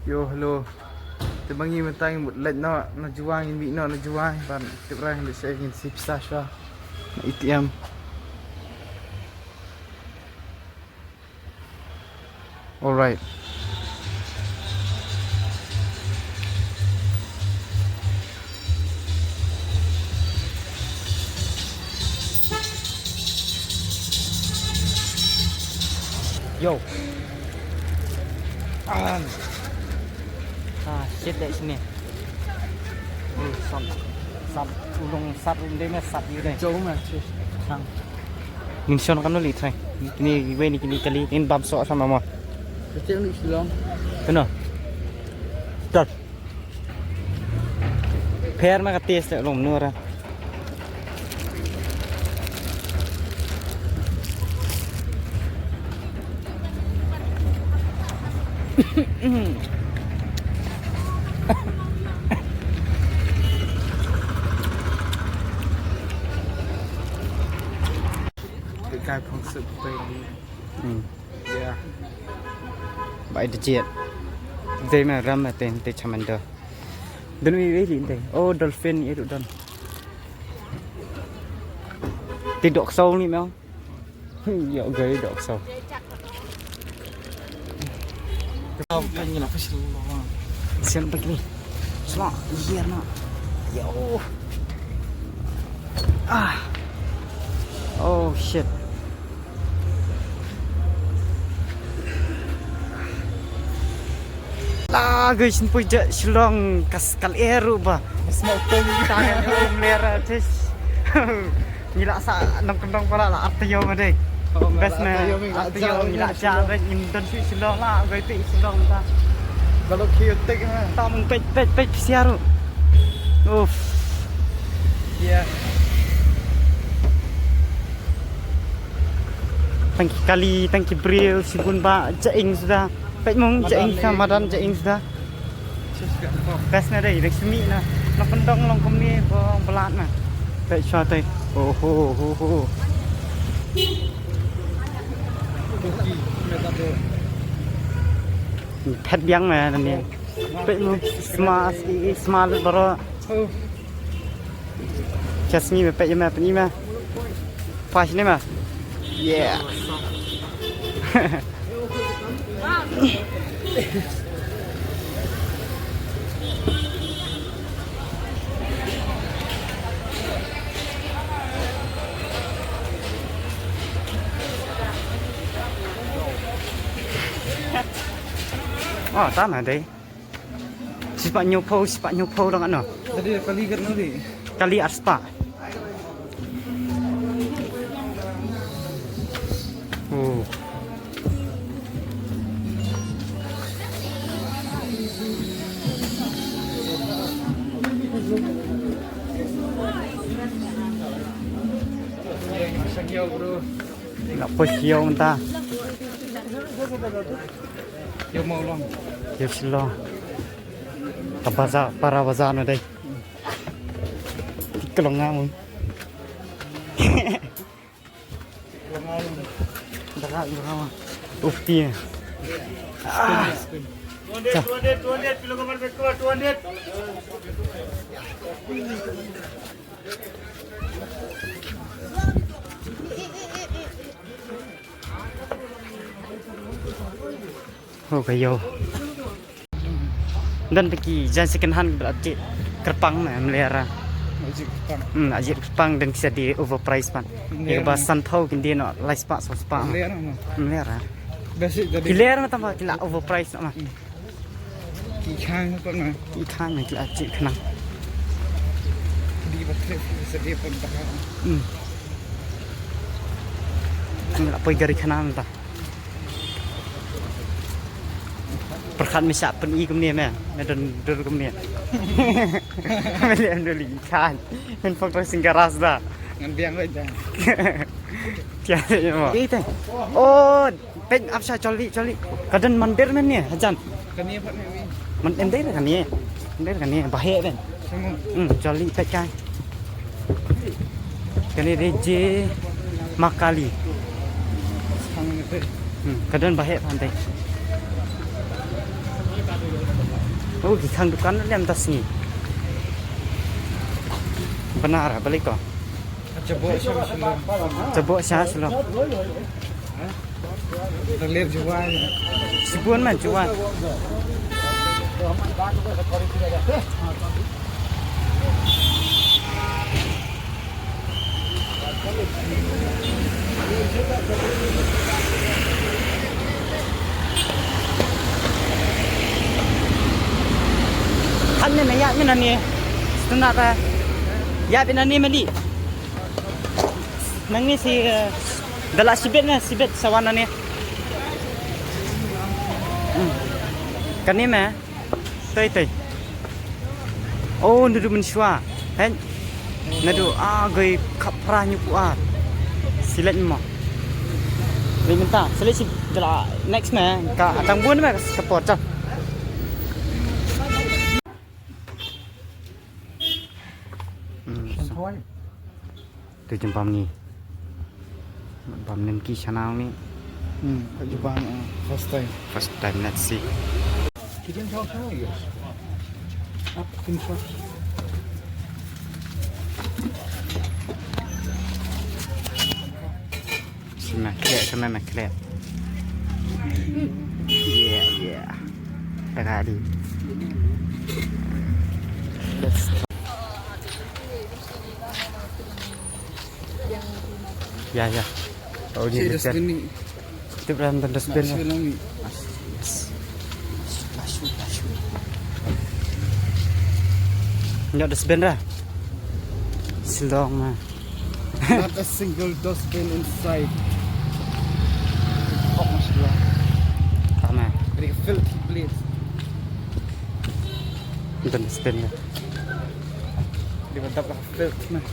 Yo, hello. Tebangi matang let na juang in no na juang ban tibrang de say in sip stasha. Na ATM. All right. Yo. Shit đấy xin nè. Sắp ulung sắp đây mà sắp như đây. Joe ma. Sang. Nhìn xem nó có lì thôi. Kini về kini kali in bab so sama mo. Kecil ni silong. Kena. Start. Pair mà cái test lom nữa ra. Cái cái phong sự về. Yeah. Bảy được chết. Đây mà ram mà tên tên Charmander. Đừng nghĩ cái gì đây. Oh dolphin itu don. Tên độc sâu ni mèo. Dạo ghế độc sâu. Kau kan ni apa sih lu? Xem begini. Semua biar nak. Yo. Oh shit. Lah guys, ni pun je silong kal eru ba. Semua pun tangan merah tes. Ni lah sa nong kendong pala lah artiyo ma deh. Best na artiyo ni lah cha ba indon silong lah gai ti silong ta. Kalau kiotik ha. Ta mung pet siaru. Uff. Yeah. Thank you Bril, sibun ba, jaing sudah. Pet mung jaing sama dan jaing sudah. Best na deh, resmi na. Long kendong long kemni bong belat na. Pet shot teh. Oh ho. Pet biang na ni. Pet mung small baru. Just ni pet je mah, ni mah. Pas ni mah. Yeah. Oh, tama deh. Sipak nyupo dong ano. Tadi kali kat nanti. Kali arspa. Oh. Sakio bro. Nak posio mentah. Yo mau long. Ya silo. Para bazar na deh. Kelong ngamun. Dekat sama. Ufti. 200 kilogram beko 200. Oh kayo. Dan pergi jangan second hand berarti kerpang na melihara. Ajit kerpang dan bisa di overprice pan. Ya bahasan tahu kini nak live spa so spa. Melihara. Basic tadi. Hilir mah tambah kila overprice nak mah. Ikan apa mah? Ikan yang kila ajit kenang. Di baterai sedia pun tak. Kila poi gari kenang ta. Perkan misak pen i kum ni meh. Dan dur kum ni. Melihat dulu ikan. Men faktor singkaras dah. Ngan biang aja. Tiada je mah. Itu. Oh, pen apa coli. Kadang mandir men ni, ajan. Kan ni apa ni? Mandir kan ni. Mandir kan ni bahaya kan. Semua. Coli pet kan. Kan ni reje makali. Sang ni. Kadang bahaya pantai. Oh, di kang dukan ni atas ni. Benar, balik kok. Coba siya Shillong. Coba saya Shillong. Terlihat jual. Sibuan man jual. Kan ni ya ni nani. Setengah ta. Ya binani mali. Nang ni si dalak sibet sawana ni. Kan ni mah. Tay. Oh, nudu mensyua. Hen. Nadu gay kapra nyukuat. Silat mo. Dia minta, silat si dalak next mah. Ka atang buan mah kapot cak. Tu jempam ni. Jempam Nenki channel ni. Jepang first time. First time, let's see. Kita tahu ya. Apa info? Sama maklek. Yeah. Tadi. Let's Ya. Oh, ni Kita ni. Itu berantem dustbin. Lasu. Nyok dustbin dah. Shillong mah. Not a single dustbin inside. Oh, mashallah. Sama. Very filthy place. Itu dustbin dah. Dia dapat filth mah.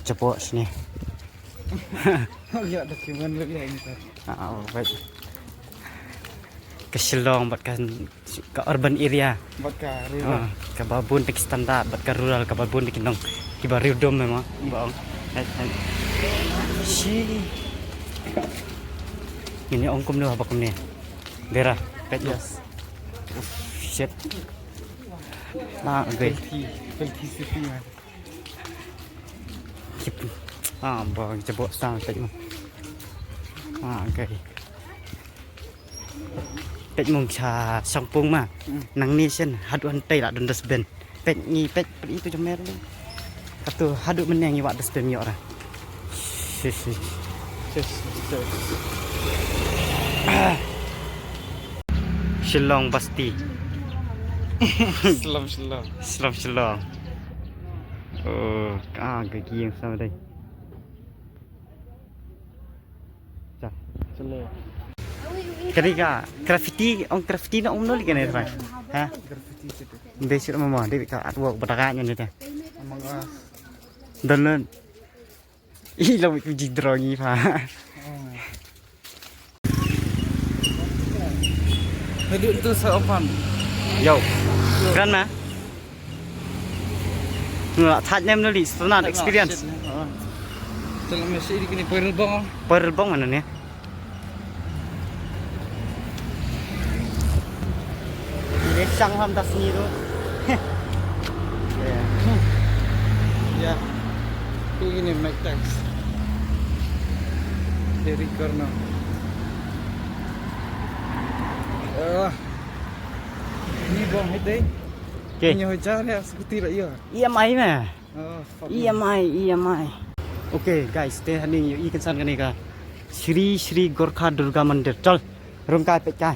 Cepok sini. Lihat dokumen lebih ini tadi. Baik. Ke Shillong buat ke urban area. Buat rural. Ke babun ke standar buat ke rural ke babun di kinong ki baru dom memang. Bang. Si. Ini ongkom dah apa ni? Dera. Yes. Shit. Nah, okay. Filthy city man. Bang cebok sang pet mo. Okay. Pet mong cha sangpung ma. Nang ni sen hadu hantai lah dan dustbin. Pet itu jemer ni. Katu hadu meneng ni wak dustbin yo ra. Shillong pasti. Shillong. Oh, gigi yang sama đây. Chà, cái graffiti, ông graffiti nó ông nói cái này rồi, hả? Graffiti situ. Đây sự mà đây bị cả artwork bataga như thế. Among Us. Dan lên. Ih, lo bị gì drawing fa. Hidup tu seopan. Yo, keren mah. Nggak, thắt nem nó đi, standard experience. Dalam Malaysia ini kini perbang. Perbang mana ni? Ini sang ham tas ni tu. Ya. Ini Mike Tax. Dari Karno. Ini bang hidai. Okay. Punya hujan ya seperti raya. EMI mah. Oh, EMI. Okay guys, te hani ikan san kani ka Shri Gorkha Durga Mandir. Chal, room ka pe kai.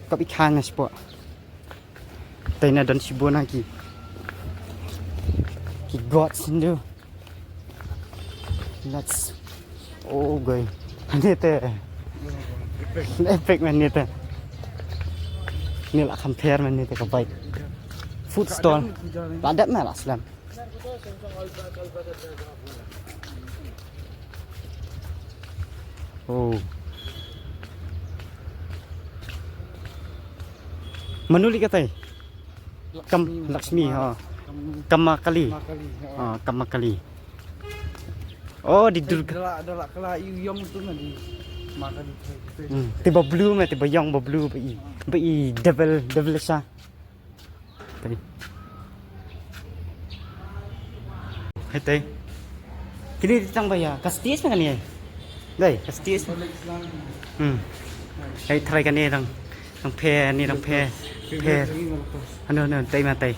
Kap ikan nas po. Taina dan sibona ki god sindu. Let's goy. Ni te. Epic man ni te. Ni lah compare man ni te ka baik. Food stall. Padat mah lah Islam. Oh. Menuli katai. Laksmi, Kamakali. Makali. Kamakali. Oh, di Durga. Adalah kala yung tu na di Makali. Tiba blue mah, tiba yang blue bai double sa. Tadi. Hete. Kini ditang baya, kastis kan ni. Dai, kastis. Hai try kan ni dang pair ni dang pair. Ano tay matay.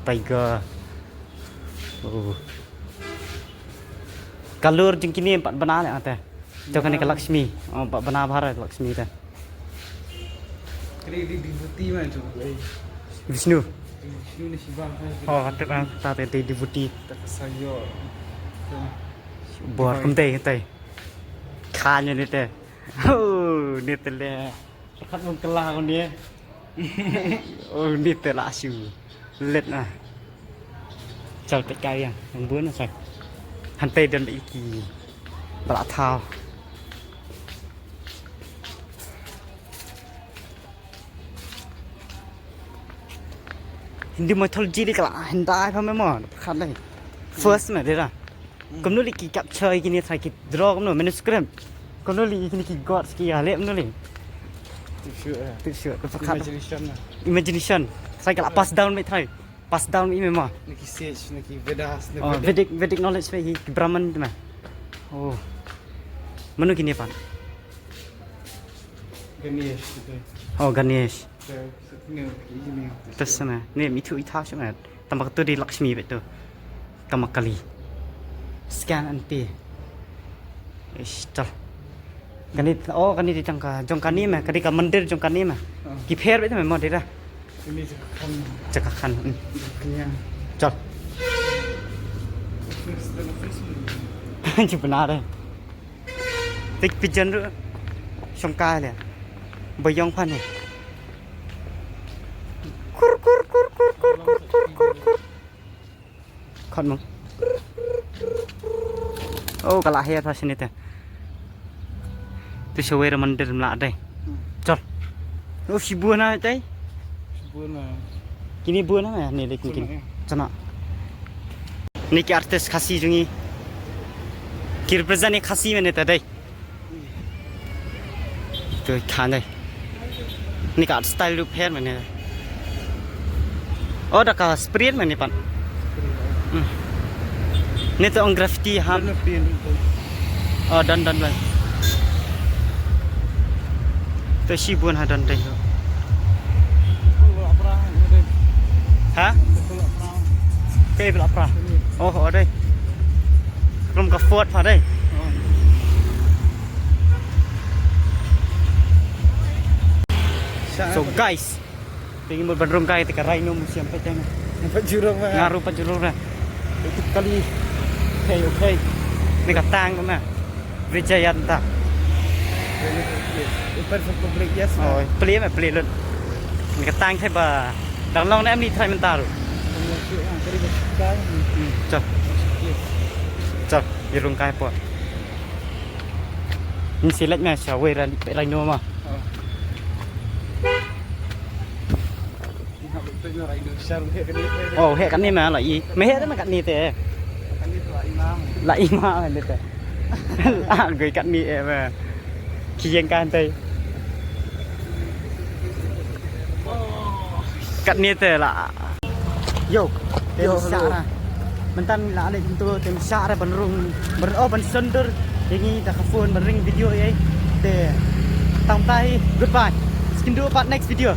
Tiger. Oh. Kalur jeng kini empat benar ya teh. Jauh kan ke Laksmi. Oh, empat benar Bharat Laksmi teh. Kali di buti mah tu. Vishnu. Vishnu ni Shiva. Oh, ada kan tadi di buti. Tak sayo. Buat kemtei. Kanya ni teh. Oh, ni teh le. Kat mung kelah kon dia. Oh, ni teh lah asu. Let nah. Chào tất cả anh, ông bướn nó sạch. Hắn tây đơn bị kỳ bạ thao. Hindi mythology đi cả lại hiện đại phải mấy mỏ khăn đây. First mà đây là. Cầm nó đi kỳ capture cái này thay kỳ draw cầm nó manuscript. Cầm nó đi cái god kỳ lệ nó đi. Tự sửa cái phát imagination. Thay cả pass down mấy thay. Pass down ini memang. Niki sage, niki Vedas, Oh, Vedic knowledge bagi Brahman tu mah. Oh. Mana kini pak? Ganesh tu. Oh, Ganesh. Ni ini. Terus sana. Ni mitu ithaf cuma. Tambah tu di Lakshmi betul. Kamakali. Scan and pay. Ish, chal. Kani oh kani di jongkani mah. Kani ka mandir jongkani mah. Kiper betul memang dia dah. Ini Cekakan. kenyang. Chal. Chỉ benar đây. Tik pigeon rồi. Song kai này. Bây yong phan này. Kur. Con mong. Oh, kalah ya pas ini teh. Tu sewera mandir melak đây. Chal. Oh, si buana teh. Buana. Kini buana ya ni dek mungkin. Cana. Niki artis khasi jungi. Kirprezani khasi mana tadi? Tu kan đây. Ni kat style look hair mana? Oh, dah kah sprint mana pan? Ni tu orang graffiti ham. Oh, dan lah. Tu si buana dan deh. Hả? Cây bạc ra. Oh, ở đây. Rung cà phốt vào đây. So guys, tingin mo bedroom kaya tika Rhino Museum pa tayo. Pajurong mah. Ngaru pa jurong na. Ito kali. Okay. May katang ko na. Vijayanta. Open for public yes. Oh, play luôn. May katang thay ba. Đằng long em đi thay mình ta rồi. Chào, irung kai po. Ni select meh sawe ra Rhino mà. Oh, hệ cắn ni mà lại gì? Mấy hệ đó mà cắn ni thế. Lại ima này thế. À, người cắn ni mà. Khi anh can tây. Cắt ni thế là. Yo, tem sana. Mentan lah ada tentu tem sana benrung ben sender. Ini dah phone bering video ye. De. Tang tai goodbye. Skin do part next video.